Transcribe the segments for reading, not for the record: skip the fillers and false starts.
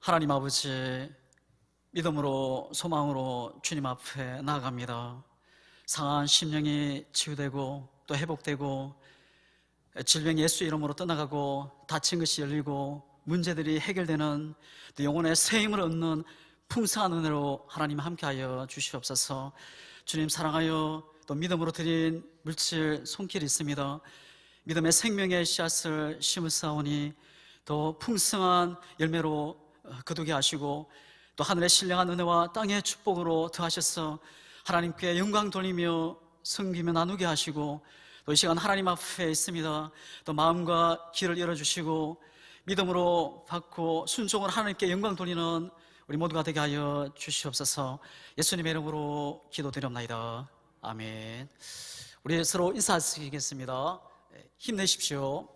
하나님 아버지, 믿음으로 소망으로 주님 앞에 나아갑니다. 상한 심령이 치유되고 또 회복되고 질병 예수 이름으로 떠나가고 다친 것이 열리고 문제들이 해결되는 또 영혼의 새 힘을 얻는 풍성한 은혜로 하나님 함께하여 주시옵소서. 주님 사랑하여 또 믿음으로 드린 물질 손길이 있습니다. 믿음의 생명의 씨앗을 심으사오니 더 풍성한 열매로 거두게 하시고 또 하늘의 신령한 은혜와 땅의 축복으로 더하셔서 하나님께 영광 돌리며 섬기며 나누게 하시고 또 이 시간 하나님 앞에 있습니다. 또 마음과 귀를 열어주시고 믿음으로 받고 순종을 하나님께 영광 돌리는 우리 모두가 되게 하여 주시옵소서. 예수님의 이름으로 기도드립니다. 아멘. 우리 서로 인사드리겠습니다. 힘내십시오.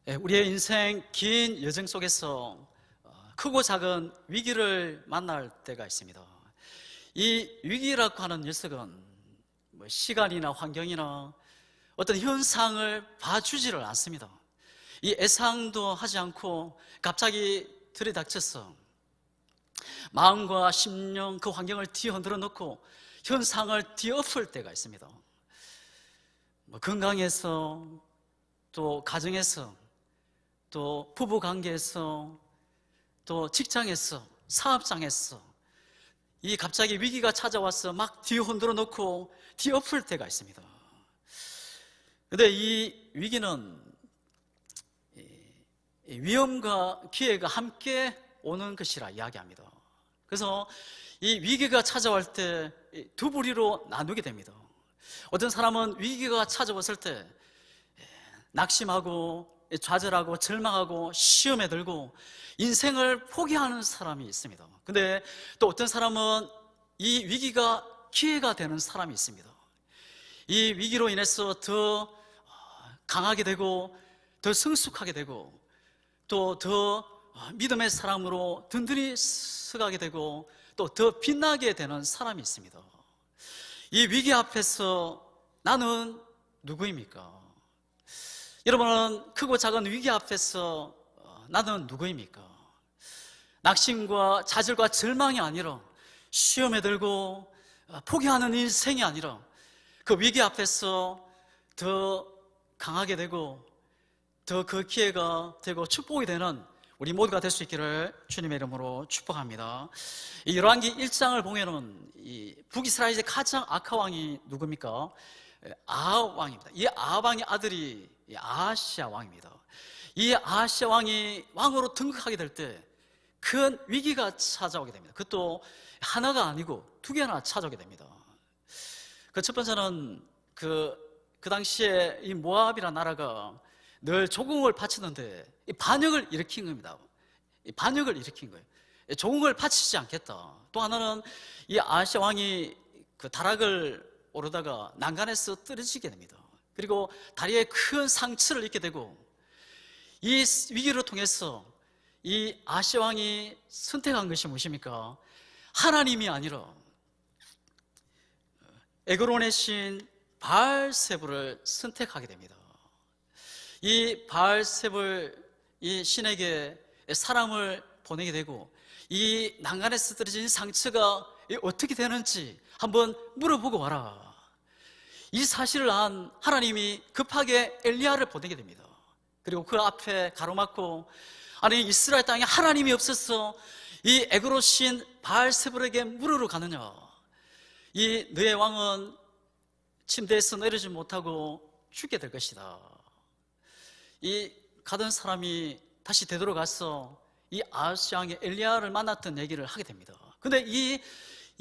우리의 인생 긴 여정 속에서 크고 작은 위기를 만날 때가 있습니다. 이 위기라고 하는 녀석은 시간이나 환경이나 어떤 현상을 봐주지를 않습니다. 이 예상도 하지 않고 갑자기 들이닥쳐서 마음과 심령 그 환경을 뒤흔들어 놓고 현상을 뒤엎을 때가 있습니다. 건강에서 또 가정에서 또 부부관계에서 또 직장에서 사업장에서 이 갑자기 위기가 찾아와서 막 뒤흔들어 놓고 뒤엎을 때가 있습니다. 그런데 이 위기는 위험과 기회가 함께 오는 것이라 이야기합니다. 그래서 이 위기가 찾아올 때 두 부류로 나누게 됩니다. 어떤 사람은 위기가 찾아왔을 때 낙심하고 좌절하고 절망하고 시험에 들고 인생을 포기하는 사람이 있습니다. 근데 또 어떤 사람은 이 위기가 기회가 되는 사람이 있습니다. 이 위기로 인해서 더 강하게 되고 더 성숙하게 되고 또 더 믿음의 사람으로 든든히 서가게 되고 또 더 빛나게 되는 사람이 있습니다. 이 위기 앞에서 나는 누구입니까? 여러분은 크고 작은 위기 앞에서 나는 누구입니까? 낙심과 좌절과 절망이 아니라 시험에 들고 포기하는 인생이 아니라 그 위기 앞에서 더 강하게 되고 더 그 기회가 되고 축복이 되는 우리 모두가 될 수 있기를 주님의 이름으로 축복합니다. 이 열왕기 1장을 보면은 이 북이스라엘의 가장 악한 왕이 누굽니까? 아합 왕입니다. 이 아합 왕의 아들이 아하시아 왕입니다. 이 아하시아 왕이 왕으로 등극하게 될 때 큰 위기가 찾아오게 됩니다. 그것도 하나가 아니고 두 개나 찾아오게 됩니다. 그 첫 번째는 그 당시에 이 모압이라는 나라가 늘 조공을 바치는데 이 반역을 일으킨 겁니다. 이 반역을 일으킨 거예요. 조공을 바치지 않겠다. 또 하나는 이 아하시아 왕이 그 다락을 오르다가 난간에서 떨어지게 됩니다. 그리고 다리에 큰 상처를 입게 되고 이 위기를 통해서 이 아하시아 왕이 선택한 것이 무엇입니까? 하나님이 아니라 에그론의 신 바알세불을 선택하게 됩니다. 이 바알세불 이 신에게 사람을 보내게 되고 이 난간에서 떨어진 상처가 어떻게 되는지 한번 물어보고 와라. 이 사실을 안 하나님이 급하게 엘리야를 보내게 됩니다. 그리고 그 앞에 가로막고 아니 이스라엘 땅에 하나님이 없어서 이 에그로 신 바알세불에게 물으러 가느냐? 이 너의 왕은 침대에서 내리지 못하고 죽게 될 것이다. 이 가던 사람이 다시 되돌아가서 이 아하시아 왕의 엘리야를 만났던 얘기를 하게 됩니다. 근데 이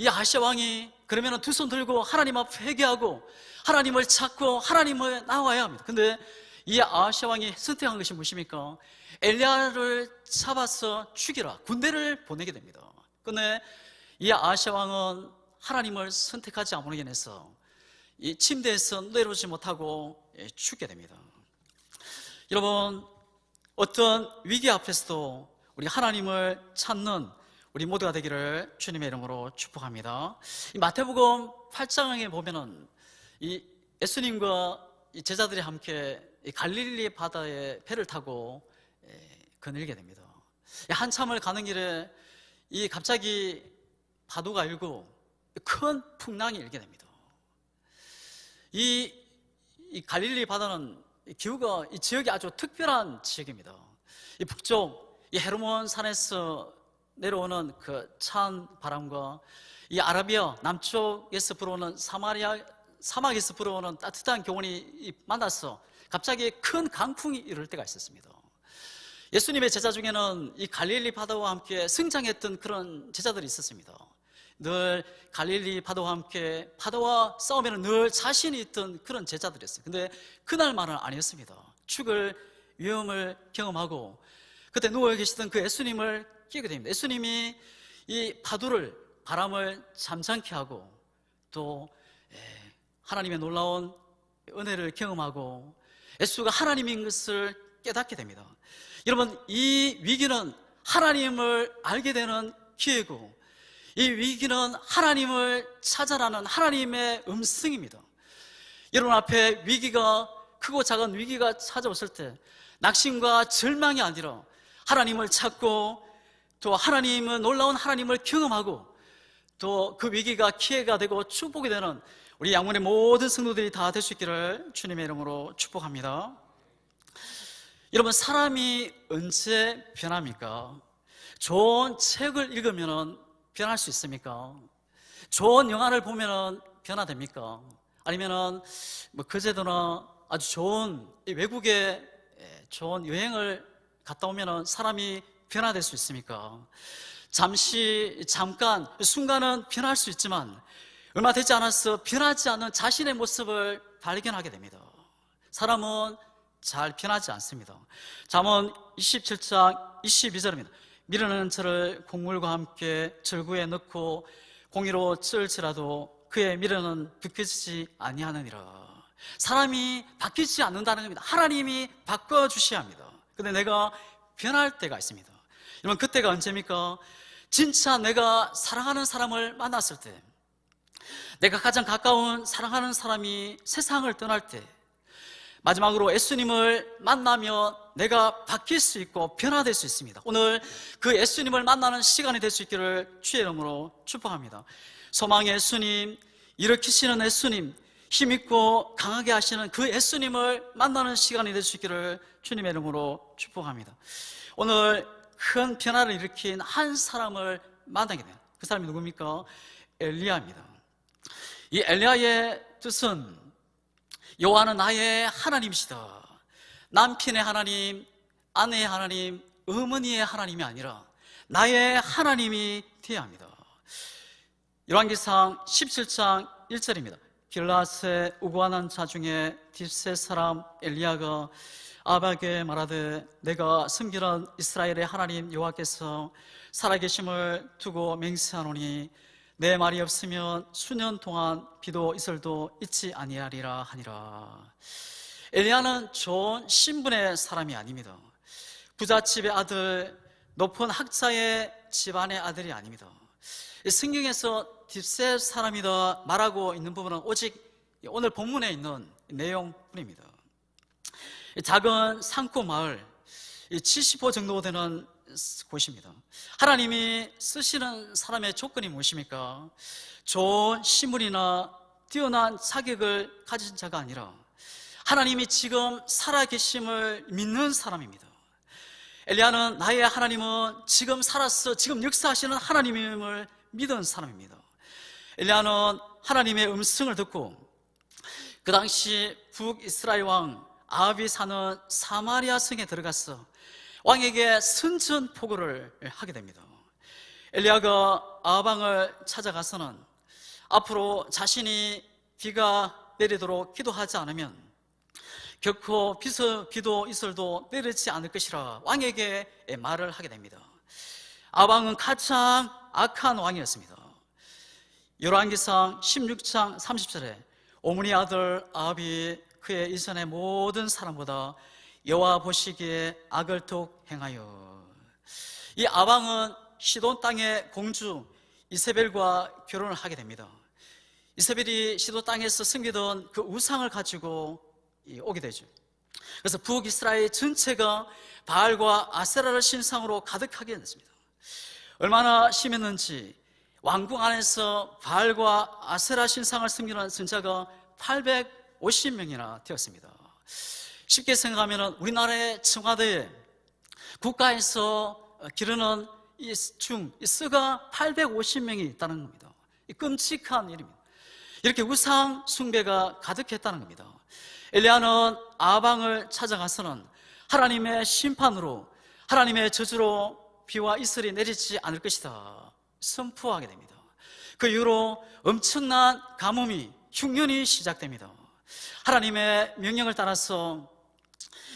아하시아 왕이 그러면 두 손 들고 하나님 앞에 회개하고 하나님을 찾고 하나님을 나와야 합니다. 근데 이 아하시아 왕이 선택한 것이 무엇입니까? 엘리야를 잡아서 죽이라 군대를 보내게 됩니다. 근데 이 아하시아 왕은 하나님을 선택하지 않으게 해서 이 침대에서 내려오지 못하고 죽게 됩니다. 여러분, 어떤 위기 앞에서도 우리 하나님을 찾는 우리 모두가 되기를 주님의 이름으로 축복합니다. 이 마태복음 8장에 보면은 이 예수님과 이 제자들이 함께 이 갈릴리 바다에 배를 타고 거닐게 됩니다. 한참을 가는 길에 이 갑자기 파도가 일고 큰 풍랑이 일게 됩니다. 이 갈릴리 바다는 기후가 이 지역이 아주 특별한 지역입니다. 이 북쪽 이 헤르몬 산에서 내려오는 그 찬 바람과 이 아라비아 남쪽에서 불어오는 사막에서 불어오는 따뜻한 기온이 만나서 갑자기 큰 강풍이 일을 때가 있었습니다. 예수님의 제자 중에는 이 갈릴리 바다와 함께 승장했던 그런 제자들이 있었습니다. 늘 갈릴리 바다와 함께 바다와 싸우면 늘 자신이 있던 그런 제자들이었어요. 근데 그날만은 아니었습니다. 죽을 위험을 경험하고 그때 누워 계시던 그 예수님을 깨게 됩니다. 예수님이 이 파도를, 바람을 잠잠케 하고 또 하나님의 놀라운 은혜를 경험하고 예수가 하나님인 것을 깨닫게 됩니다. 여러분, 이 위기는 하나님을 알게 되는 기회고 이 위기는 하나님을 찾아라는 하나님의 음성입니다. 여러분 앞에 위기가, 크고 작은 위기가 찾아왔을 때 낙심과 절망이 아니라 하나님을 찾고 또 하나님은 놀라운 하나님을 경험하고 또 그 위기가 기회가 되고 축복이 되는 우리 양문의 모든 성도들이 다 될 수 있기를 주님의 이름으로 축복합니다. 여러분, 사람이 언제 변합니까? 좋은 책을 읽으면 변할 수 있습니까? 좋은 영화를 보면 변화됩니까? 아니면 그제도나 아주 좋은 외국에 좋은 여행을 갔다 오면 사람이 변화될 수 있습니까? 잠깐, 순간은 변할 수 있지만 얼마 되지 않아서 변하지 않는 자신의 모습을 발견하게 됩니다. 사람은 잘 변하지 않습니다. 잠언 27장 22절입니다. 미르는 저를 곡물과 함께 절구에 넣고 공의로 찔지라도 그의 미르는 벗겨지지 아니하느니라. 사람이 바뀌지 않는다는 겁니다. 하나님이 바꿔주셔야 합니다. 근데 내가 변할 때가 있습니다. 여러분, 그때가 언제입니까? 진짜 내가 사랑하는 사람을 만났을 때, 내가 가장 가까운 사랑하는 사람이 세상을 떠날 때, 마지막으로 예수님을 만나면 내가 바뀔 수 있고 변화될 수 있습니다. 오늘 그 예수님을 만나는 시간이 될 수 있기를 주의 이름으로 축복합니다. 소망의 예수님, 일으키시는 예수님, 힘있고 강하게 하시는 그 예수님을 만나는 시간이 될 수 있기를 주님의 이름으로 축복합니다. 오늘 큰 변화를 일으킨 한 사람을 만나게 돼요. 그 사람이 누굽니까? 엘리야입니다. 이 엘리야의 뜻은 여호와는 나의 하나님이시다. 남편의 하나님, 아내의 하나님, 어머니의 하나님이 아니라 나의 하나님이 되어야 합니다. 열왕기상 17장 1절입니다. 길라앗에 우고하는 자 중에 딥셋 사람 엘리야가 아합에게 말하되 내가 섬기는 이스라엘의 하나님 여호와께서 살아계심을 두고 맹세하노니 내 말이 없으면 수년 동안 비도 이슬도 있지 아니하리라 하니라. 엘리야는 좋은 신분의 사람이 아닙니다. 부잣집의 아들, 높은 학자의 집안의 아들이 아닙니다. 성경에서 딥셋 사람이다 말하고 있는 부분은 오직 오늘 본문에 있는 내용뿐입니다. 작은 산골 마을, 70호 정도 되는 곳입니다. 하나님이 쓰시는 사람의 조건이 무엇입니까? 좋은 신분이나 뛰어난 자격을 가진 자가 아니라 하나님이 지금 살아계심을 믿는 사람입니다. 엘리야는 나의 하나님은 지금 살아서 지금 역사하시는 하나님임을 믿은 사람입니다. 엘리야는 하나님의 음성을 듣고 그 당시 북이스라엘 왕 아합이 사는 사마리아 성에 들어가서 왕에게 선전포고를 하게 됩니다. 엘리야가 아합 왕을 찾아가서는 앞으로 자신이 비가 내리도록 기도하지 않으면 결코 비도 이슬도 내리지 않을 것이라 왕에게 말을 하게 됩니다. 아합 왕은 가장 악한 왕이었습니다. 열왕기상 16장 30절에 오므니 아들 아합이 그의 이전의 모든 사람보다 여호와 보시기에 악을 더욱 행하여. 이 아합 왕은 시돈 땅의 공주 이세벨과 결혼을 하게 됩니다. 이세벨이 시돈 땅에서 섬기던 그 우상을 가지고 오게 되죠. 그래서 북이스라엘 전체가 바알과 아세라를 신상으로 가득하게 됐습니다. 얼마나 심했는지 왕궁 안에서 바알과 아세라 신상을 섬기는 선자가 850명이나 되었습니다. 쉽게 생각하면 우리나라의 청와대에 국가에서 기르는 이 쓰가 850명이 있다는 겁니다. 끔찍한 일입니다. 이렇게 우상 숭배가 가득했다는 겁니다. 엘리야는 아방을 찾아가서는 하나님의 심판으로, 하나님의 저주로 비와 이슬이 내리지 않을 것이다 선포하게 됩니다. 그 이후로 엄청난 가뭄이, 흉년이 시작됩니다. 하나님의 명령을 따라서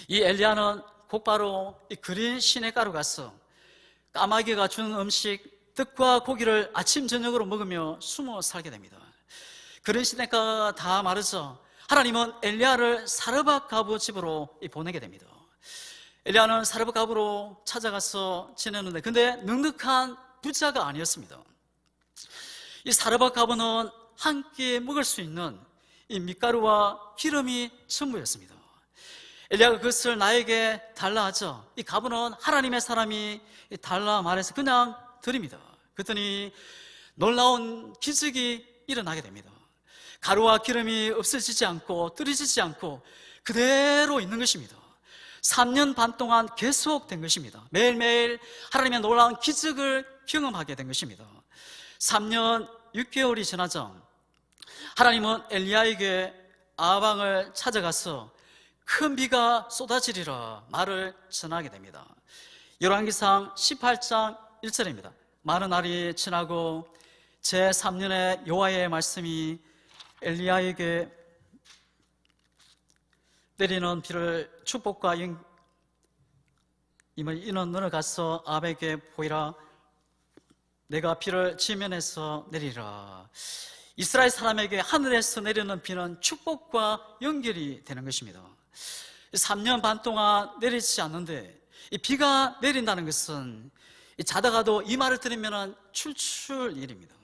이 엘리야는 곧바로 이 그린 시냇가로 가서 까마귀가 주는 음식, 떡과 고기를 아침 저녁으로 먹으며 숨어 살게 됩니다. 그린 시냇가가 다 마르자 하나님은 엘리야를 사르밧 가부 집으로 보내게 됩니다. 엘리야는 사르밧 가부로 찾아가서 지냈는데, 근데 넉넉한 부자가 아니었습니다. 이 사르밧 가부는 한 끼 먹을 수 있는 이 밀가루와 기름이 전부였습니다. 엘리야가 그것을 나에게 달라 하자 이 가부는 하나님의 사람이 달라 말해서 그냥 드립니다. 그랬더니 놀라운 기적이 일어나게 됩니다. 가루와 기름이 없어지지 않고 떨어지지 않고 그대로 있는 것입니다. 3년 반 동안 계속된 것입니다. 매일매일 하나님의 놀라운 기적을 경험하게 된 것입니다. 3년 6개월이 지나자 하나님은 엘리야에게 아방을 찾아가서 큰 비가 쏟아지리라 말을 전하게 됩니다. 열왕기상 18장 1절입니다. 많은 날이 지나고 제3년에 여호와의 말씀이 엘리야에게 내리는 비를 축복과 이는 너는 가서 아합에게 보이라. 내가 비를 지면에서 내리라. 이스라엘 사람에게 하늘에서 내리는 비는 축복과 연결이 되는 것입니다. 3년 반 동안 내리지 않는데 이 비가 내린다는 것은 자다가도 이 말을 들으면 출출일입니다.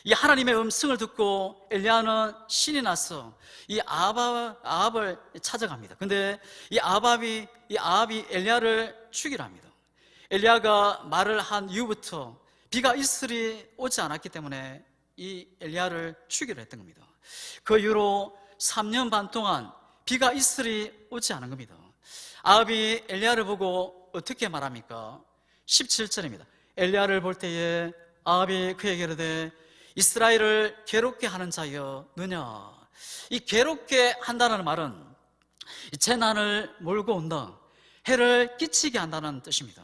이 하나님의 음성을 듣고 엘리야는 신이 나서 이 아합을 찾아갑니다. 근데 이 아합이 엘리야를 죽이려 합니다. 엘리야가 말을 한 이후부터 비가 이슬이 오지 않았기 때문에 이 엘리야를 죽이려 했던 겁니다. 그 이후로 3년 반 동안 비가 이슬이 오지 않은 겁니다. 아합이 엘리야를 보고 어떻게 말합니까? 17절입니다. 엘리야를 볼 때에 아합이 그에게 이르되 이스라엘을 괴롭게 하는 자여 너냐. 이 괴롭게 한다는 말은 재난을 몰고 온다, 해를 끼치게 한다는 뜻입니다.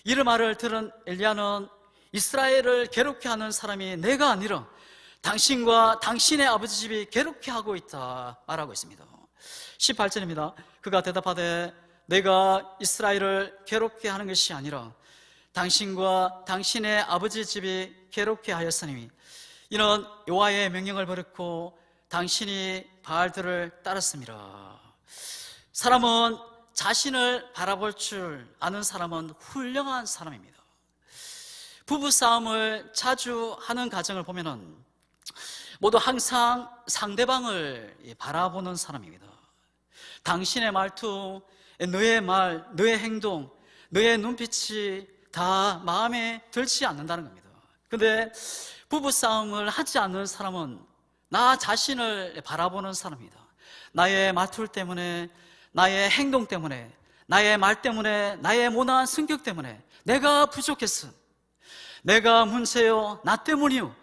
이 말을 들은 엘리야는 이스라엘을 괴롭게 하는 사람이 내가 아니라 당신과 당신의 아버지 집이 괴롭게 하고 있다 말하고 있습니다. 18절입니다. 그가 대답하되 내가 이스라엘을 괴롭게 하는 것이 아니라 당신과 당신의 아버지 집이 괴롭게 하였으니 이는 여호와의 명령을 버렸고 당신이 바알들을 따랐습니다. 사람은 자신을 바라볼 줄 아는 사람은 훌륭한 사람입니다. 부부싸움을 자주 하는 가정을 보면은 모두 항상 상대방을 바라보는 사람입니다. 당신의 말투, 너의 말, 너의 행동, 너의 눈빛이 다 마음에 들지 않는다는 겁니다. 근데 부부싸움을 하지 않는 사람은 나 자신을 바라보는 사람입니다. 나의 말투 때문에, 나의 행동 때문에, 나의 말 때문에, 나의 모난 성격 때문에 내가 부족했어, 내가 문제요, 나 때문이요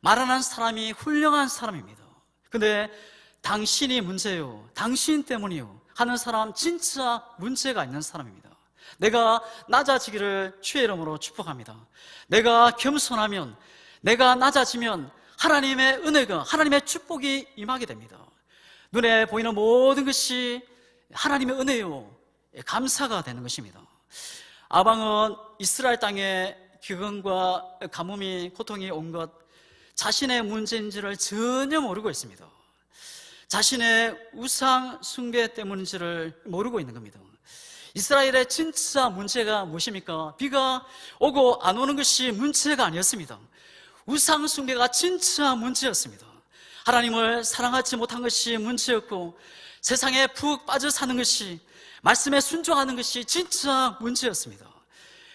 말하는 사람이 훌륭한 사람입니다. 근데 당신이 문제요, 당신 때문이요 하는 사람 진짜 문제가 있는 사람입니다. 내가 낮아지기를 주의 이름으로 축복합니다. 내가 겸손하면, 내가 낮아지면 하나님의 은혜가, 하나님의 축복이 임하게 됩니다. 눈에 보이는 모든 것이 하나님의 은혜요, 감사가 되는 것입니다. 아방은 이스라엘 땅에 기근과 가뭄이, 고통이 온 것, 자신의 문제인지를 전혀 모르고 있습니다. 자신의 우상 숭배 때문인지를 모르고 있는 겁니다. 이스라엘의 진짜 문제가 무엇입니까? 비가 오고 안 오는 것이 문제가 아니었습니다. 우상 숭배가 진짜 문제였습니다. 하나님을 사랑하지 못한 것이 문제였고, 세상에 푹 빠져 사는 것이, 말씀에 순종하는 것이 진짜 문제였습니다.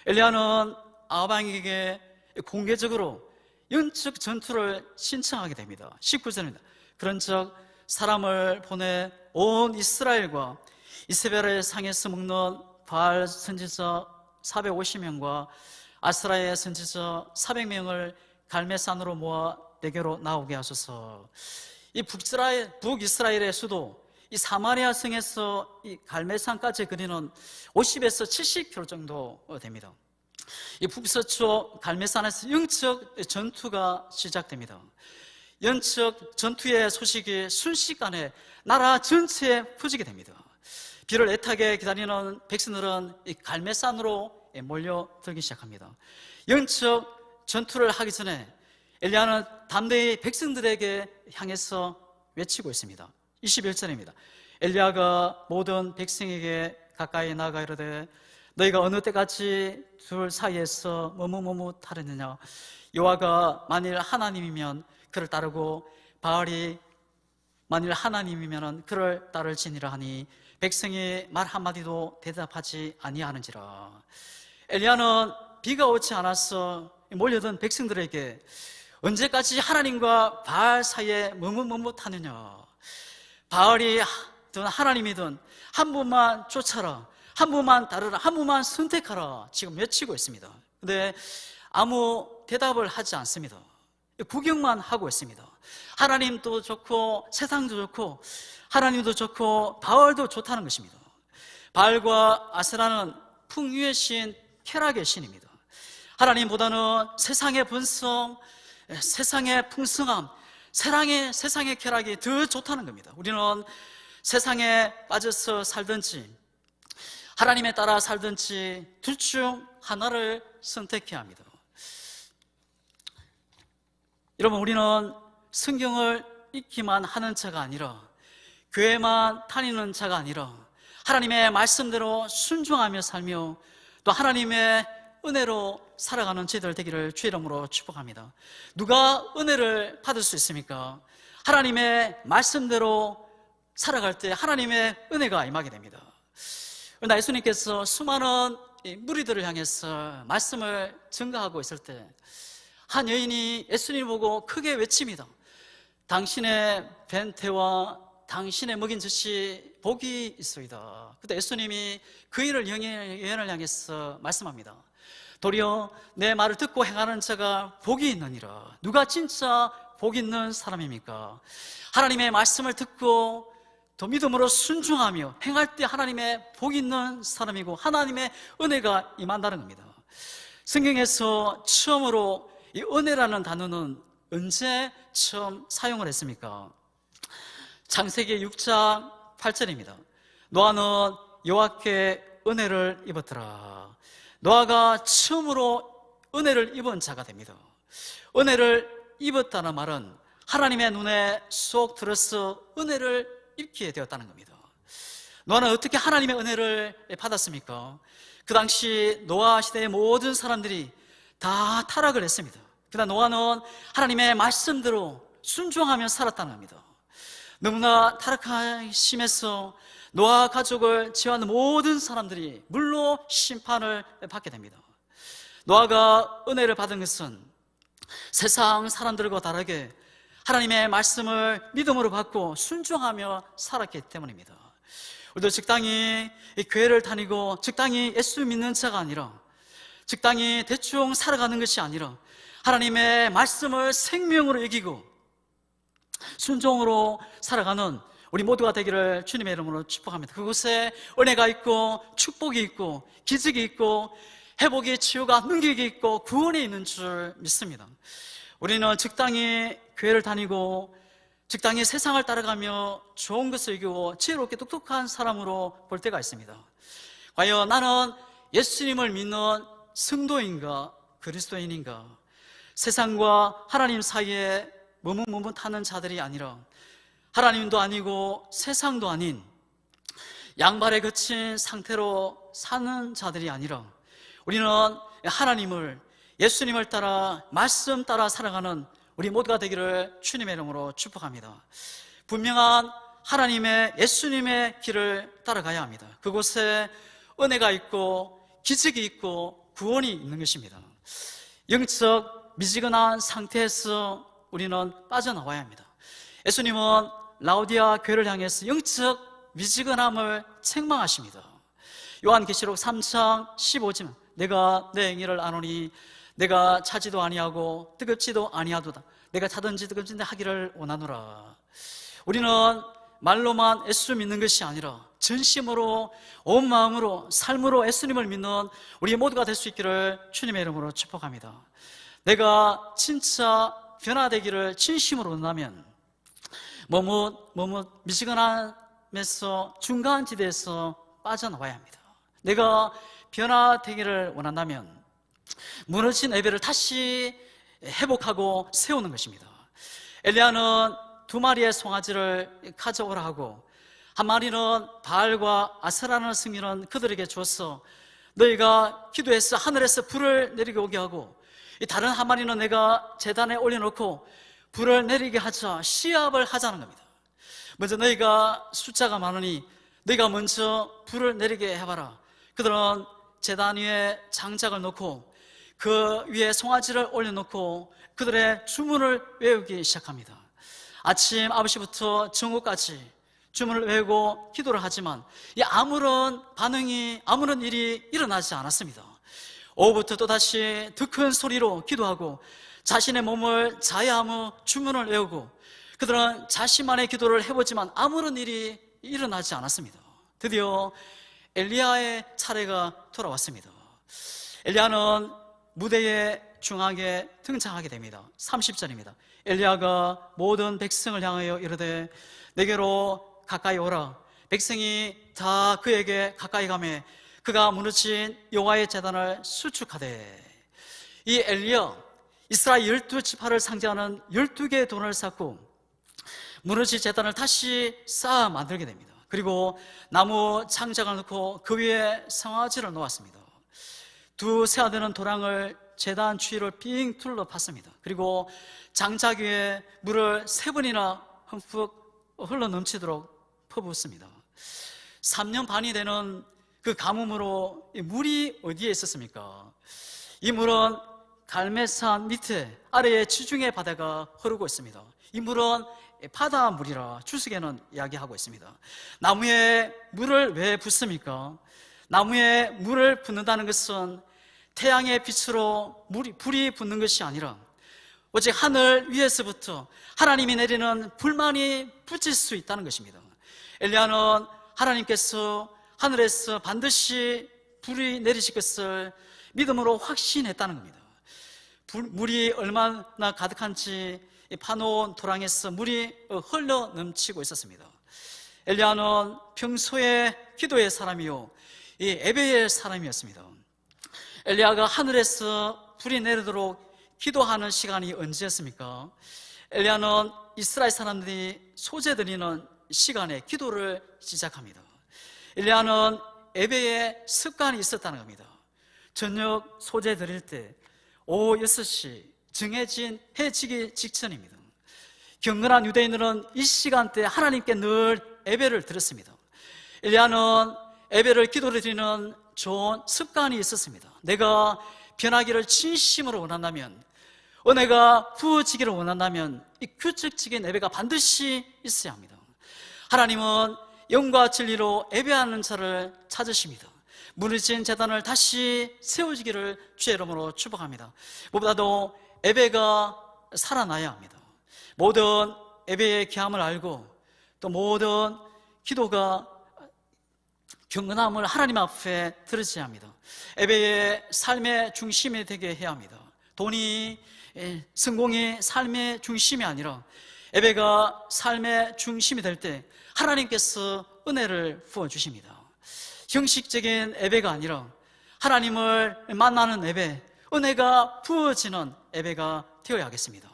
엘리야는 아합에게 공개적으로 영적 전투를 신청하게 됩니다. 19절입니다. 그런즉 사람을 보내 온 이스라엘과 이세벨의 상에서 먹는 바알 선지자 450명과 아스라의 선지자 400명을 갈멜산으로 모아 내게로 나오게 하소서. 이 북이스라엘의 수도 이 사마리아 성에서 이 갈멜산까지 거리는 50에서 70km 정도 됩니다. 이 북서쪽 갈멜산에서 영적 전투가 시작됩니다. 영적 전투의 소식이 순식간에 나라 전체에 퍼지게 됩니다. 비를 애타게 기다리는 백성들은 이 갈멜산으로 몰려들기 시작합니다. 영적 전투를 하기 전에 엘리야는 담대히 백성들에게 향해서 외치고 있습니다. 21절입니다. 엘리야가 모든 백성에게 가까이 나가 이르되 너희가 어느 때까지 둘 사이에서 머뭇머뭇하려느냐. 여호와가 만일 하나님이면 그를 따르고 바알이 만일 하나님이면 그를 따를지니라 하니 백성이 말 한마디도 대답하지 아니하는지라. 엘리야는 비가 오지 않아서 몰려든 백성들에게 언제까지 하나님과 바알 사이에 머뭇머뭇하느냐. 바알이든 하나님이든 한 분만 쫓아라, 한 분만 따르라, 한 분만 선택하라 지금 외치고 있습니다. 근데 아무 대답을 하지 않습니다. 구경만 하고 있습니다. 하나님도 좋고 세상도 좋고 하나님도 좋고 바알도 좋다는 것입니다. 바알과 아세라는 풍류의 신, 쾌락의 신입니다. 하나님보다는 세상의 번성, 세상의 풍성함, 세상의 쾌락이 더 좋다는 겁니다. 우리는 세상에 빠져서 살든지 하나님에 따라 살든지 둘 중 하나를 선택해야 합니다. 여러분, 우리는 성경을 읽기만 하는 자가 아니라, 교회만 다니는 자가 아니라 하나님의 말씀대로 순종하며 살며 또 하나님의 은혜로 살아가는 저희들 되기를 주의 이름으로 축복합니다. 누가 은혜를 받을 수 있습니까? 하나님의 말씀대로 살아갈 때 하나님의 은혜가 임하게 됩니다. 그러나 예수님께서 수많은 무리들을 향해서 말씀을 증거하고 있을 때 한 여인이 예수님을 보고 크게 외칩니다. 당신의 벤태와 당신의 먹인 젖이 복이 있소이다. 그때 예수님이 그 여인을 향해서 말씀합니다. 도리어 내 말을 듣고 행하는 자가 복이 있느니라. 누가 진짜 복 있는 사람입니까? 하나님의 말씀을 듣고 또 믿음으로 순종하며 행할 때 하나님의 복 있는 사람이고 하나님의 은혜가 임한다는 겁니다. 성경에서 처음으로 이 은혜라는 단어는 언제 처음 사용을 했습니까? 창세기 6장 8절입니다. 노아는 여호와께 은혜를 입었더라. 노아가 처음으로 은혜를 입은 자가 됩니다. 은혜를 입었다는 말은 하나님의 눈에 쏙 들어서 은혜를 입게 되었다는 겁니다. 노아는 어떻게 하나님의 은혜를 받았습니까? 그 당시 노아 시대의 모든 사람들이 다 타락을 했습니다. 그러나 노아는 하나님의 말씀대로 순종하며 살았다는 겁니다. 너무나 타락함이 심해서 노아 가족을 지원하는 모든 사람들이 물로 심판을 받게 됩니다. 노아가 은혜를 받은 것은 세상 사람들과 다르게 하나님의 말씀을 믿음으로 받고 순종하며 살았기 때문입니다. 우리도 적당히 교회를 다니고 적당히 예수 믿는 자가 아니라 적당히 대충 살아가는 것이 아니라 하나님의 말씀을 생명으로 여기고 순종으로 살아가는 우리 모두가 되기를 주님의 이름으로 축복합니다. 그곳에 은혜가 있고 축복이 있고 기적이 있고 회복이, 치유가, 능력이 있고 구원이 있는 줄 믿습니다. 우리는 적당히 교회를 다니고 적당히 세상을 따라가며 좋은 것을 이기고 지혜롭게 똑똑한 사람으로 볼 때가 있습니다. 과연 나는 예수님을 믿는 성도인가 그리스도인인가? 세상과 하나님 사이에 머뭇머뭇하는 자들이 아니라 하나님도 아니고 세상도 아닌 양발에 거친 상태로 사는 자들이 아니라 우리는 하나님을, 예수님을 따라 말씀 따라 살아가는 우리 모두가 되기를 주님의 이름으로 축복합니다. 분명한 하나님의 예수님의 길을 따라가야 합니다. 그곳에 은혜가 있고 기적이 있고 구원이 있는 것입니다. 영적 미지근한 상태에서 우리는 빠져나와야 합니다. 예수님은 라오디아 교회를 향해서 영적 미지근함을 책망하십니다. 요한계시록 3장 15절, 내가 내 행위를 아노니 내가 차지도 아니하고 뜨겁지도 아니하도다. 내가 차든지 뜨겁든지 하기를 원하노라. 우리는 말로만 예수 믿는 것이 아니라 전심으로 온 마음으로 삶으로 예수님을 믿는 우리 모두가 될 수 있기를 주님의 이름으로 축복합니다. 내가 진짜 변화되기를 진심으로 원하면 머뭇 미지근함에서 중간지대에서 빠져나와야 합니다. 내가 변화되기를 원한다면 무너진 예배를 다시 회복하고 세우는 것입니다. 엘리야는 2마리의 송아지를 가져오라 하고 한 마리는 바알과 아세라는 승리는 그들에게 줬어. 너희가 기도해서 하늘에서 불을 내리게 오게 하고 이 다른 한 마리는 내가 제단에 올려놓고 불을 내리게 하자, 시합을 하자는 겁니다. 먼저 너희가 숫자가 많으니 너희가 먼저 불을 내리게 해봐라. 그들은 제단 위에 장작을 놓고 그 위에 송아지를 올려놓고 그들의 주문을 외우기 시작합니다. 아침 9시부터 정오까지 주문을 외우고 기도를 하지만 아무런 반응이, 아무런 일이 일어나지 않았습니다. 오후부터 또다시 더 큰 소리로 기도하고 자신의 몸을 자해하며 주문을 외우고 그들은 자신만의 기도를 해보지만 아무런 일이 일어나지 않았습니다. 드디어 엘리야의 차례가 돌아왔습니다. 엘리야는 무대의 중앙에 등장하게 됩니다. 30절입니다. 엘리야가 모든 백성을 향하여 이르되 내게로 가까이 오라. 백성이 다 그에게 가까이 가매 그가 무너진 여호와의 제단을 수축하되. 이 엘리야, 이스라엘 12지파를 상징하는 12개의 돈을 쌓고 무너진 제단을 다시 쌓아 만들게 됩니다. 그리고 나무 장작을 넣고 그 위에 송아지를 놓았습니다. 2 세아 되는 도랑을 제단 주위를 빙 둘러 팠습니다. 그리고 장작 위에 물을 3번이나 흠뻑 흘러 넘치도록 퍼붓습니다. 3년 반이 되는 그 가뭄으로 이 물이 어디에 있었습니까? 이 물은 갈멜산 밑에 아래에 지중해 바다가 흐르고 있습니다. 이 물은 바다물이라 주석에는 이야기하고 있습니다. 나무에 물을 왜 붓습니까? 나무에 물을 붓는다는 것은 태양의 빛으로 불이 붙는 것이 아니라 오직 하늘 위에서부터 하나님이 내리는 불만이 붙일 수 있다는 것입니다. 엘리야는 하나님께서 하늘에서 반드시 불이 내리실 것을 믿음으로 확신했다는 겁니다. 물이 얼마나 가득한지 파놓은 도랑에서 물이 흘러 넘치고 있었습니다. 엘리야는 평소에 기도의 사람이요 이 예배의 사람이었습니다. 엘리야가 하늘에서 불이 내리도록 기도하는 시간이 언제였습니까? 엘리야는 이스라엘 사람들이 소제 드리는 시간에 기도를 시작합니다. 엘리야는 예배의 습관이 있었다는 겁니다. 저녁 소제 드릴 때 오후 6시 정해진 해 지기 직전입니다. 경건한 유대인들은 이 시간대에 하나님께 늘 예배를 드렸습니다. 엘리야는 예배를 기도를 드리는 좋은 습관이 있었습니다. 내가 변하기를 진심으로 원한다면, 은혜가 부어지기를 원한다면 이 규칙적인 예배가 반드시 있어야 합니다. 하나님은 영과 진리로 예배하는 자를 찾으십니다. 무너진 제단을 다시 세워지기를 주의 이름으로 축복합니다. 무엇보다도 예배가 살아나야 합니다. 모든 예배의 귀함을 알고 또 모든 기도가 경건함을 하나님 앞에 드려야 합니다. 예배의 삶의 중심이 되게 해야 합니다. 돈이, 성공이 삶의 중심이 아니라 예배가 삶의 중심이 될 때 하나님께서 은혜를 부어주십니다. 형식적인 예배가 아니라 하나님을 만나는 예배, 은혜가 부어지는 예배가 되어야 하겠습니다.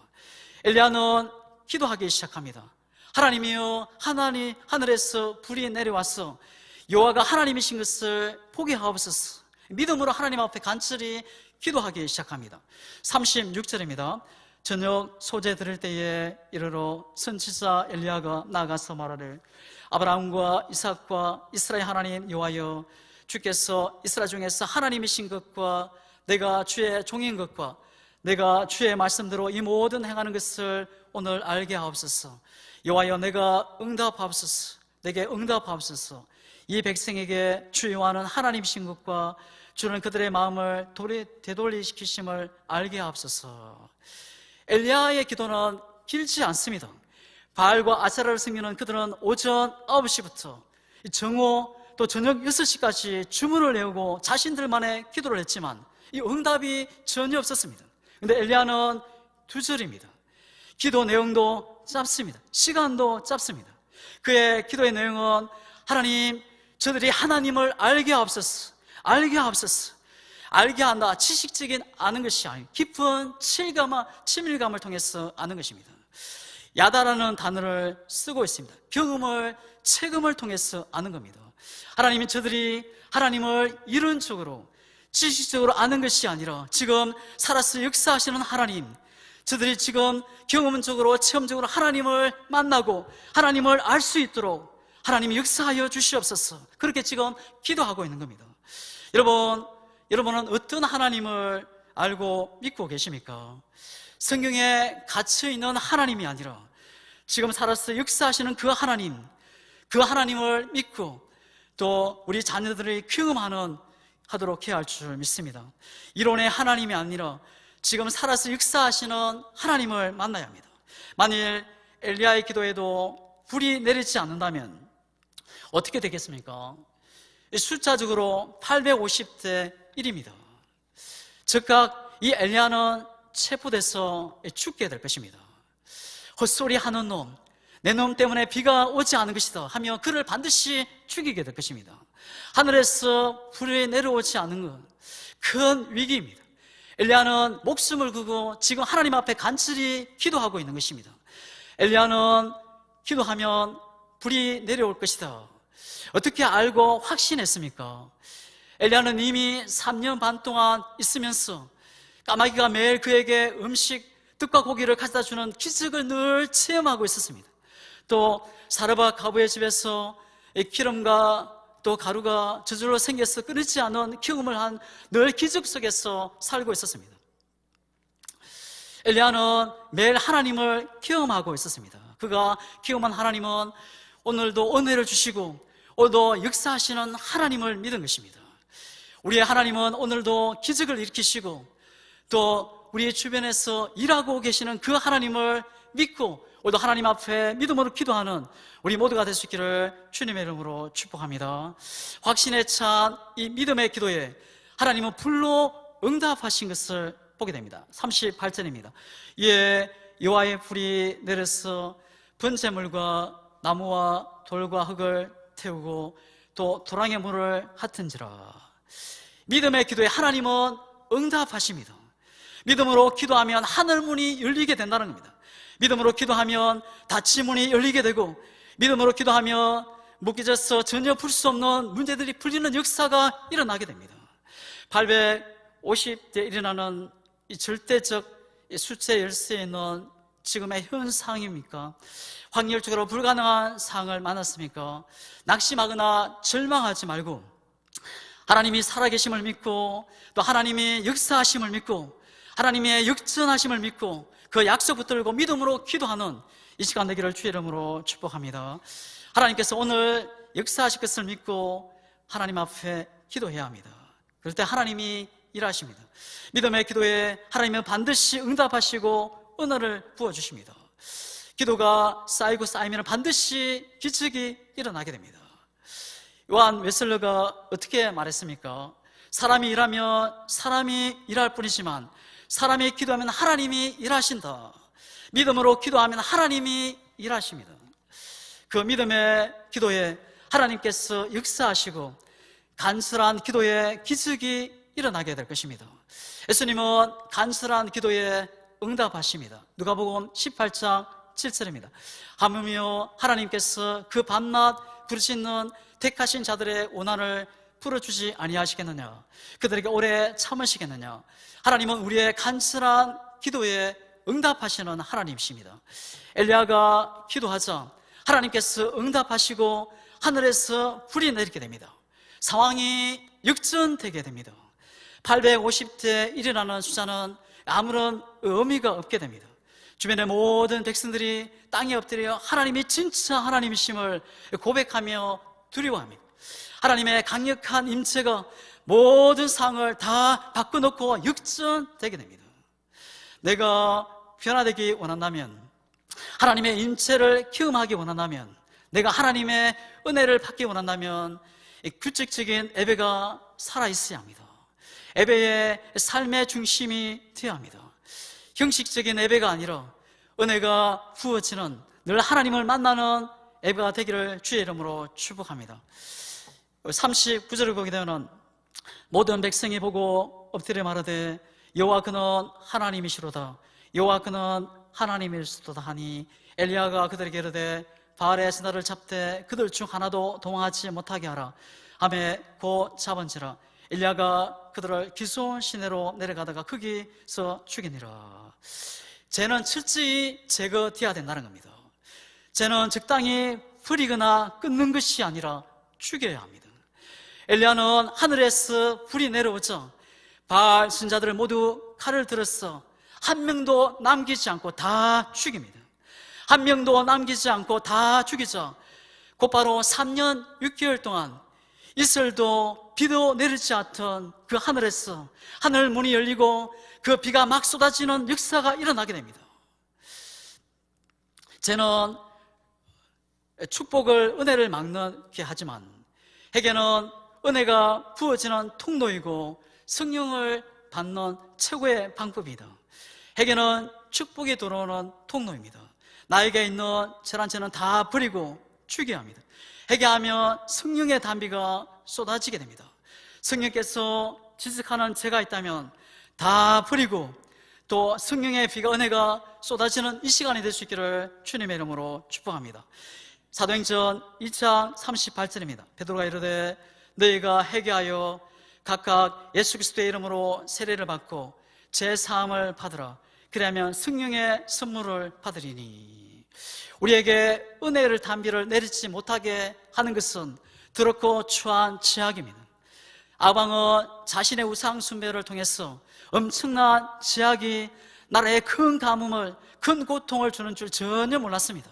엘리야는 기도하기 시작합니다. 하나님이여, 하늘에서 불이 내려와서 여호와가 하나님이신 것을 보게 하옵소서. 믿음으로 하나님 앞에 간절히 기도하기 시작합니다. 36절입니다. 저녁 소재 드릴 때에 이르러 선지자 엘리야가 나가서 말하되 아브라함과 이삭과 이스라엘 하나님 여호와여, 주께서 이스라엘 중에서 하나님이신 것과 내가 주의 종인 것과 내가 주의 말씀대로 이 모든 행하는 것을 오늘 알게 하옵소서. 여호와여, 내가 응답하옵소서. 내게 응답하옵소서. 이 백성에게 주 여호와는 하나님이신 것과 주는 그들의 마음을 되돌리시키심을 알게 하옵소서. 엘리야의 기도는 길지 않습니다. 바알과 아세라를 섬기는 그들은 오전 9시부터 정오 또 저녁 6시까지 주문을 외우고 자신들만의 기도를 했지만 이 응답이 전혀 없었습니다. 그런데 엘리야는 2절입니다. 기도 내용도 짧습니다. 시간도 짧습니다. 그의 기도의 내용은 하나님, 저들이 하나님을 알게 하옵소서. 알게 하옵소서. 알게 한다, 지식적인 아는 것이 아니고 깊은 친밀감을 통해서 아는 것입니다. 야다라는 단어를 쓰고 있습니다. 경험을, 체험을 통해서 아는 겁니다. 하나님이 저들이 하나님을 이론적으로 지식적으로 아는 것이 아니라 지금 살아서 역사하시는 하나님, 저들이 지금 경험적으로 체험적으로 하나님을 만나고 하나님을 알 수 있도록 하나님이 역사하여 주시옵소서. 그렇게 지금 기도하고 있는 겁니다. 여러분은 어떤 하나님을 알고 믿고 계십니까? 성경에 갇혀있는 하나님이 아니라 지금 살아서 역사하시는 그 하나님을 믿고 또 우리 자녀들이 하도록 해야 할 줄 믿습니다. 이론의 하나님이 아니라 지금 살아서 역사하시는 하나님을 만나야 합니다. 만일 엘리야의 기도에도 불이 내리지 않는다면 어떻게 되겠습니까? 숫자적으로 850대 1입니다. 즉각 이 엘리야는 체포돼서 죽게 될 것입니다. 헛소리 하는 놈, 내 놈 때문에 비가 오지 않은 것이다 하며 그를 반드시 죽이게 될 것입니다. 하늘에서 불이 내려오지 않는 것, 큰 위기입니다. 엘리야는 목숨을 걸고 지금 하나님 앞에 간절히 기도하고 있는 것입니다. 엘리야는 기도하면 불이 내려올 것이다. 어떻게 알고 확신했습니까? 엘리야는 이미 3년 반 동안 있으면서 까마귀가 매일 그에게 떡과 고기를 가져다 주는 기적을 늘 체험하고 있었습니다. 또 사르밧 과부의 집에서 기름과 또 가루가 저절로 생겨서 끊이지 않은 경험을 한 늘 기적 속에서 살고 있었습니다. 엘리야는 매일 하나님을 경험하고 있었습니다. 그가 경험한 하나님은 오늘도 은혜를 주시고 오늘도 역사하시는 하나님을 믿은 것입니다. 우리의 하나님은 오늘도 기적을 일으키시고 또 우리 주변에서 일하고 계시는 그 하나님을 믿고 오늘도 하나님 앞에 믿음으로 기도하는 우리 모두가 될 수 있기를 주님의 이름으로 축복합니다. 확신에 찬 이 믿음의 기도에 하나님은 불로 응답하신 것을 보게 됩니다. 38절입니다. 이에 여호와의 불이 내려서 번제물과 나무와 돌과 흙을 태우고 또 도랑의 물을 핫은지라. 믿음의 기도에 하나님은 응답하십니다. 믿음으로 기도하면 하늘문이 열리게 된다는 겁니다. 믿음으로 기도하면 닫힌 문이 열리게 되고 믿음으로 기도하면 묶여져서 전혀 풀 수 없는 문제들이 풀리는 역사가 일어나게 됩니다. 850대 일어나는 이 절대적 숫자 열쇠에 있는 지금의 현 상황입니까? 확률적으로 불가능한 상황을 만났습니까? 낙심하거나 절망하지 말고 하나님이 살아계심을 믿고 또 하나님이 역사하심을 믿고 하나님의 역전하심을 믿고 그 약속 붙들고 믿음으로 기도하는 이 시간 되기를 주의 이름으로 축복합니다. 하나님께서 오늘 역사하실 것을 믿고 하나님 앞에 기도해야 합니다. 그럴 때 하나님이 일하십니다. 믿음의 기도에 하나님은 반드시 응답하시고 은혜를 부어주십니다. 기도가 쌓이고 쌓이면 반드시 기적이 일어나게 됩니다. 요한 웨슬러가 어떻게 말했습니까? 사람이 일하면 사람이 일할 뿐이지만 사람이 기도하면 하나님이 일하신다. 믿음으로 기도하면 하나님이 일하십니다. 그 믿음의 기도에 하나님께서 역사하시고 간절한 기도에 기적이 일어나게 될 것입니다. 예수님은 간절한 기도에 응답하십니다. 누가복음 18장 7절입니다. 하물며 하나님께서 그 밤낮 부르짖는 택하신 자들의 원한을 풀어주지 아니하시겠느냐? 그들에게 오래 참으시겠느냐? 하나님은 우리의 간절한 기도에 응답하시는 하나님이십니다. 엘리야가 기도하자 하나님께서 응답하시고 하늘에서 불이 내리게 됩니다. 상황이 역전되게 됩니다. 850대 1이라는 숫자는 아무런 의미가 없게 됩니다. 주변의 모든 백성들이 땅에 엎드려 하나님이 진짜 하나님이심을 고백하며 두려워합니다. 하나님의 강력한 임재가 모든 상황을 다 바꿔놓고 역전되게 됩니다. 내가 변화되기 원한다면, 하나님의 임재를 경험하기 원한다면, 내가 하나님의 은혜를 받기 원한다면 규칙적인 예배가 살아있어야 합니다. 예배의 삶의 중심이 되어야 합니다. 형식적인 예배가 아니라 은혜가 부어지는, 늘 하나님을 만나는 예배가 되기를 주의 이름으로 축복합니다. 39절을 보게 되면 모든 백성이 보고 엎드려 말하되 여호와 그는 하나님이시로다, 여호와 그는 하나님이시로다 하니 엘리야가 그들에게 이르되 바알에서 나를 잡되 그들 중 하나도 동하지 못하게 하라 하매 곧 잡은지라. 엘리야가 그들을 기손 시내로 내려가다가 거기서 죽이니라. 죄는 철저히 제거되어야 된다는 겁니다. 죄는 적당히 버리거나 끊는 것이 아니라 죽여야 합니다. 엘리야는 하늘에서 불이 내려오자 바알 선자들을 모두 칼을 들었어 한 명도 남기지 않고 다 죽입니다. 한 명도 남기지 않고 다 죽이자 곧바로 3년 6개월 동안 이슬도 비도 내리지 않던 그 하늘에서 하늘 문이 열리고 그 비가 막 쏟아지는 역사가 일어나게 됩니다. 죄는 축복을, 은혜를 막게 하지만 회개는 은혜가 부어지는 통로이고 성령을 받는 최고의 방법이다. 회개는 축복이 들어오는 통로입니다. 나에게 있는 죄란 죄는 다 버리고 죽여야 합니다. 회개하면 성령의 단비가 쏟아지게 됩니다. 성령께서 지적하는 죄가 있다면 다 버리고 또 성령의 비가, 은혜가 쏟아지는 이 시간이 될 수 있기를 주님의 이름으로 축복합니다. 사도행전 2장 38절입니다. 베드로가 이르되 너희가 회개하여 각각 예수 그리스도의 이름으로 세례를 받고 죄 사함을 받으라. 그러면 성령의 선물을 받으리니. 우리에게 은혜를 단비를 내리지 못하게 하는 것은 더럽고 추한 죄악입니다. 아방은 자신의 우상 숭배를 통해서 엄청난 죄악이 나라에 큰 가뭄을, 큰 고통을 주는 줄 전혀 몰랐습니다.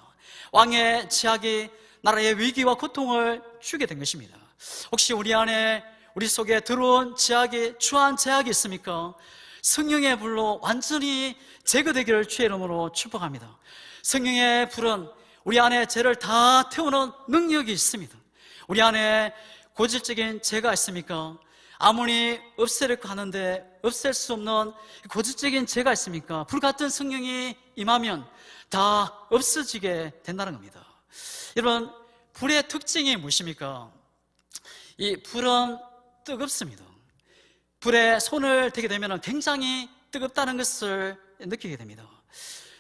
왕의 죄악이 나라의 위기와 고통을 주게 된 것입니다. 혹시 우리 안에, 우리 속에 들어온 죄악이, 추한 죄악이 있습니까? 성령의 불로 완전히 제거되기를 주의 이름으로 축복합니다. 성령의 불은 우리 안에 죄를 다 태우는 능력이 있습니다. 우리 안에 고질적인 죄가 있습니까? 아무리 없애려고 하는데 없앨 수 없는 고질적인 죄가 있습니까? 불같은 성령이 임하면 다 없어지게 된다는 겁니다. 여러분, 불의 특징이 무엇입니까? 이 불은 뜨겁습니다. 불에 손을 대게 되면 굉장히 뜨겁다는 것을 느끼게 됩니다.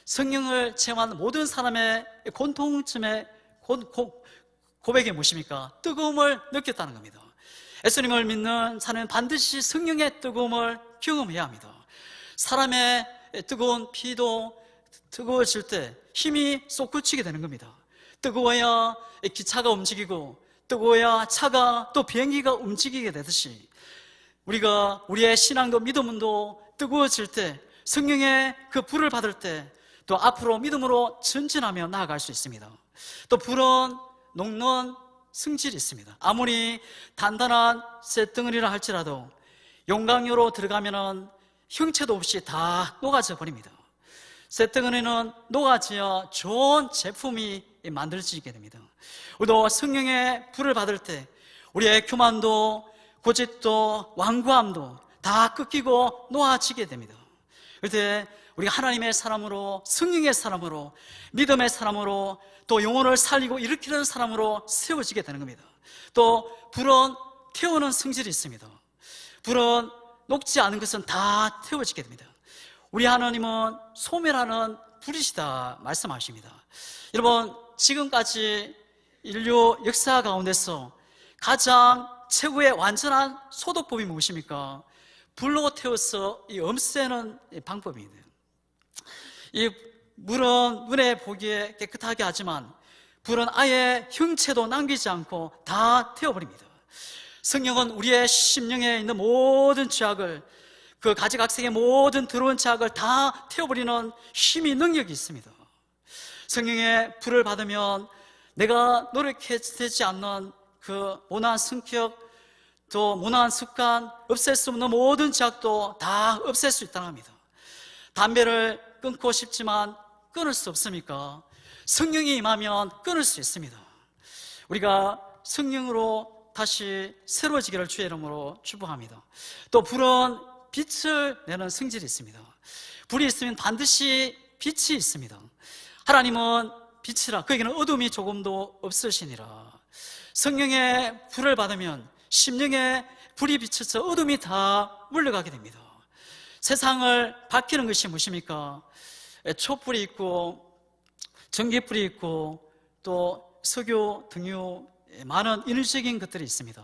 성령을 체험한 모든 사람의 공통점의 고백이 무엇입니까? 뜨거움을 느꼈다는 겁니다. 예수님을 믿는 사람은 반드시 성령의 뜨거움을 경험해야 합니다. 사람의 뜨거운 피도 뜨거워질 때 힘이 솟구치게 되는 겁니다. 뜨거워야 기차가 움직이고 뜨거워야 차가 또 비행기가 움직이게 되듯이 우리가 우리의 신앙도 믿음도 뜨거워질 때, 성령의 그 불을 받을 때 또 앞으로 믿음으로 전진하며 나아갈 수 있습니다. 또 불은 녹는 성질이 있습니다. 아무리 단단한 쇳덩어리라 할지라도 용광로로 들어가면 형체도 없이 다 녹아져 버립니다. 쇳덩어리는 녹아져야 좋은 제품이 만들어지게 됩니다. 우리도 성령의 불을 받을 때 우리의 교만도 고집도 완고함도 다 꺾이고 놓아지게 됩니다. 그때 우리가 하나님의 사람으로, 성령의 사람으로, 믿음의 사람으로, 또 영혼을 살리고 일으키는 사람으로 세워지게 되는 겁니다. 또 불은 태우는 성질이 있습니다. 불은 녹지 않은 것은 다 태워지게 됩니다. 우리 하나님은 소멸하는 불이시다 말씀하십니다. 여러분, 지금까지 인류 역사 가운데서 가장 최고의 완전한 소독법이 무엇입니까? 불로 태워서 이 없애는 방법입니다. 이 물은 눈에 보기에 깨끗하게 하지만 불은 아예 형체도 남기지 않고 다 태워버립니다. 성령은 우리의 심령에 있는 모든 죄악을, 그 가지각색의 모든 더러운 죄악을 다 태워버리는 힘이, 능력이 있습니다. 성령의 불을 받으면 내가 노력해지지 않는 그 온화한 성격, 또 온화한 습관, 없앨 수 없는 모든 죄악도 다 없앨 수 있다는 겁니다. 담배를 끊고 싶지만 끊을 수 없습니까? 성령이 임하면 끊을 수 있습니다. 우리가 성령으로 다시 새로워지기를 주의 이름으로 축복합니다. 또 불은 빛을 내는 성질이 있습니다. 불이 있으면 반드시 빛이 있습니다. 하나님은 빛이라, 그에게는 어둠이 조금도 없으시니라. 성령의 불을 받으면 심령에 불이 비쳐서 어둠이 다 물러가게 됩니다. 세상을 밝히는 것이 무엇입니까? 촛불이 있고 전기불이 있고 또 석유, 등유, 많은 인위적인 것들이 있습니다.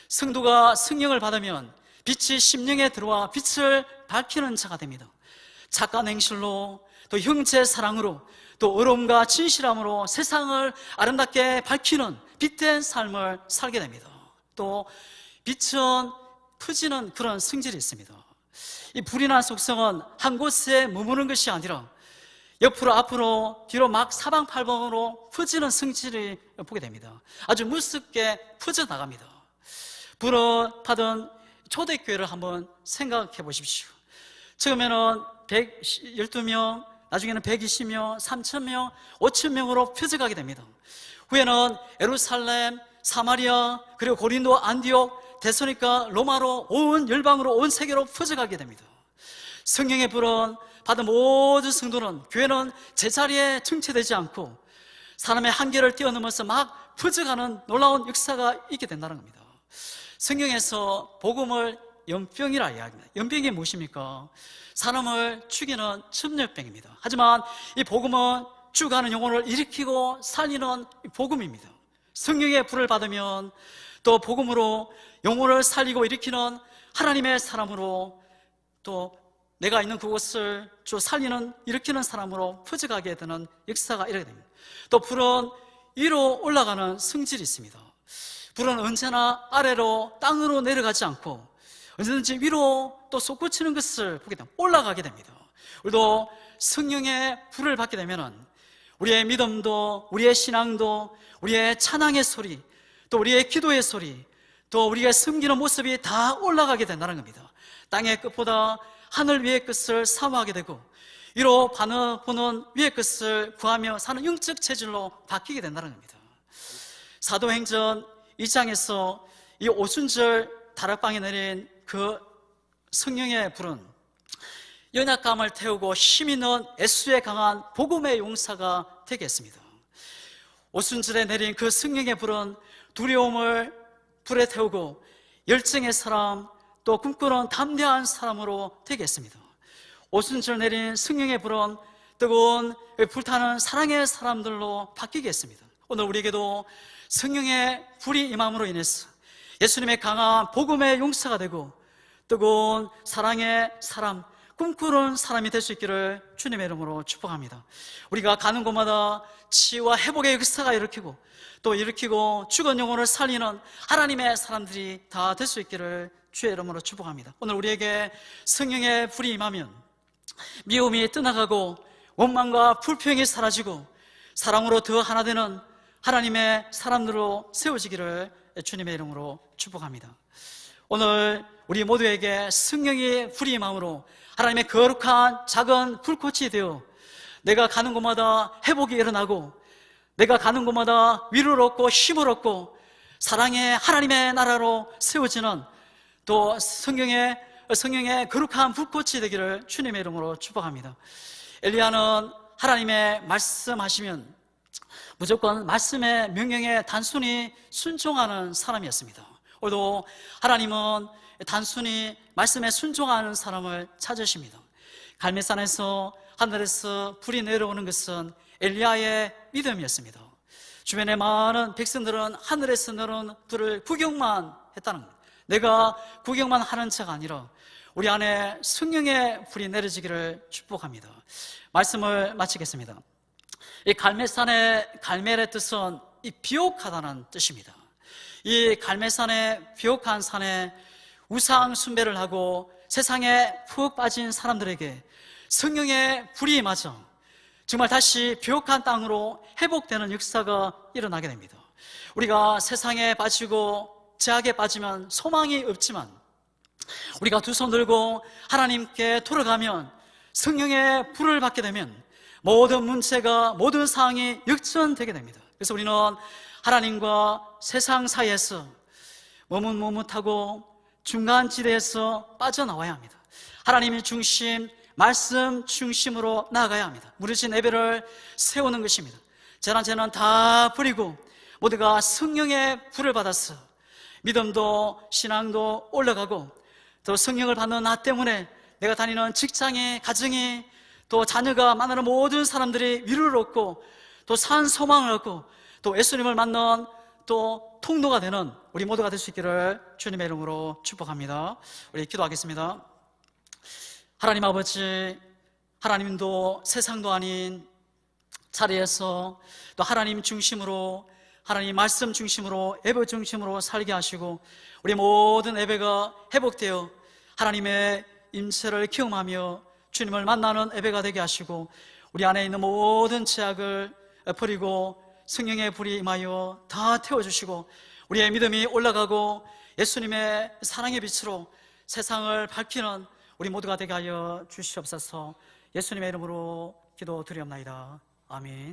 성도가 성령을 받으면 빛이 심령에 들어와 빛을 밝히는 자가 됩니다. 착한 행실로, 또 형제 사랑으로, 또 어려움과 진실함으로 세상을 아름답게 밝히는 빛된 삶을 살게 됩니다. 또 빛은 퍼지는 그런 성질이 있습니다. 이 불이나 속성은 한 곳에 머무는 것이 아니라 옆으로, 앞으로, 뒤로 막 사방팔방으로 퍼지는 성질을 보게 됩니다. 아주 무섭게 퍼져나갑니다. 불을 받은 초대교회를 한번 생각해 보십시오. 처음에는 112명, 나중에는 120명, 3,000명, 5,000명으로 펴져가게 됩니다. 후에는 예루살렘, 사마리아, 그리고 고린도, 안디옥, 데살로니가, 로마로, 온 열방으로, 온 세계로 퍼져가게 됩니다. 성령의 불은 받은 모든 성도는, 교회는 제자리에 정체되지 않고 사람의 한계를 뛰어넘어서 막 퍼져가는 놀라운 역사가 있게 된다는 겁니다. 성경에서 복음을 연병이라 이야기합니다. 연병이 무엇입니까? 사람을 죽이는 첩려병입니다. 하지만 이 복음은 죽어가는 영혼을 일으키고 살리는 복음입니다. 성령의 불을 받으면 또 복음으로 영혼을 살리고 일으키는 하나님의 사람으로, 또 내가 있는 그곳을 주 살리는, 일으키는 사람으로 퍼져가게 되는 역사가 이르게 됩니다. 또 불은 위로 올라가는 성질이 있습니다. 불은 언제나 아래로, 땅으로 내려가지 않고 언제든지 위로 또 솟구치는 것을 보게 됩니다. 올라가게 됩니다. 우리도 성령의 불을 받게 되면 우리의 믿음도, 우리의 신앙도, 우리의 찬양의 소리, 또 우리의 기도의 소리, 또 우리가 섬기는 모습이 다 올라가게 된다는 겁니다. 땅의 끝보다 하늘 위의 것을 사모하게 되고 위로 보는 위의 것을 구하며 사는 영적 체질로 바뀌게 된다는 겁니다. 사도행전 2장에서 이 오순절 다락방에 내린 그 성령의 불은 연약감을 태우고 힘있는 애수에 강한 복음의 용사가 되게 했습니다. 오순절에 내린 그 성령의 불은 두려움을 불에 태우고 열정의 사람, 또 꿈꾸는 담대한 사람으로 되게 했습니다. 오순절 내린 성령의 불은 뜨거운 불타는 사랑의 사람들로 바뀌게 했습니다. 오늘 우리에게도 성령의 불이 임함으로 인해서 예수님의 강한 복음의 용사가 되고 뜨거운 사랑의 사람, 꿈꾸는 사람이 될 수 있기를 주님의 이름으로 축복합니다. 우리가 가는 곳마다 치유와 회복의 역사가 일으키고 또 일으키고 죽은 영혼을 살리는 하나님의 사람들이 다 될 수 있기를 주의 이름으로 축복합니다. 오늘 우리에게 성령의 불이 임하면 미움이 떠나가고 원망과 불평이 사라지고 사랑으로 더 하나 되는 하나님의 사람들로 세워지기를 주님의 이름으로 축복합니다. 오늘 우리 모두에게 성령의 불이 임함으로 하나님의 거룩한 작은 불꽃이 되어 내가 가는 곳마다 회복이 일어나고 내가 가는 곳마다 위로를 얻고 힘을 얻고 사랑의 하나님의 나라로 세워지는 또 성령의 거룩한 불꽃이 되기를 주님의 이름으로 축복합니다. 엘리야는 하나님의 말씀하시면 무조건 말씀의 명령에 단순히 순종하는 사람이었습니다. 오늘도 하나님은 단순히 말씀에 순종하는 사람을 찾으십니다. 갈멜산에서 하늘에서 불이 내려오는 것은 엘리야의 믿음이었습니다. 주변의 많은 백성들은 하늘에서 내려오는 불을 구경만 했다는 겁니다. 내가 구경만 하는 자가 아니라 우리 안에 성령의 불이 내려지기를 축복합니다. 말씀을 마치겠습니다. 이 갈멜산의 갈멜의 뜻은 이 비옥하다는 뜻입니다. 이 갈멜산의 비옥한 산에 우상 숭배를 하고 세상에 푹 빠진 사람들에게 성령의 불이 임하죠. 정말 다시 비옥한 땅으로 회복되는 역사가 일어나게 됩니다. 우리가 세상에 빠지고 죄악에 빠지면 소망이 없지만 우리가 두 손 들고 하나님께 돌아가면 성령의 불을 받게 되면 모든 문제가, 모든 상황이 역전되게 됩니다. 그래서 우리는 하나님과 세상 사이에서 머뭇머뭇하고 중간지대에서 빠져나와야 합니다. 하나님의 중심, 말씀 중심으로 나아가야 합니다. 무너진 예배를 세우는 것입니다. 재난 죄는 다 버리고 모두가 성령의 불을 받아서 믿음도 신앙도 올라가고 또 성령을 받는 나 때문에 내가 다니는 직장이, 가정이, 또 자녀가 만나는 모든 사람들이 위로를 얻고 또 산 소망을 얻고 또 예수님을 만난 또 통로가 되는 우리 모두가 될 수 있기를 주님의 이름으로 축복합니다. 우리 기도하겠습니다. 하나님 아버지, 하나님도 세상도 아닌 자리에서 또 하나님 중심으로, 하나님 말씀 중심으로, 예배 중심으로 살게 하시고 우리 모든 예배가 회복되어 하나님의 임재를 경험하며 주님을 만나는 예배가 되게 하시고 우리 안에 있는 모든 죄악을 버리고 성령의 불이 임하여 다 태워주시고 우리의 믿음이 올라가고 예수님의 사랑의 빛으로 세상을 밝히는 우리 모두가 되게 하여 주시옵소서. 예수님의 이름으로 기도드리옵나이다. 아멘.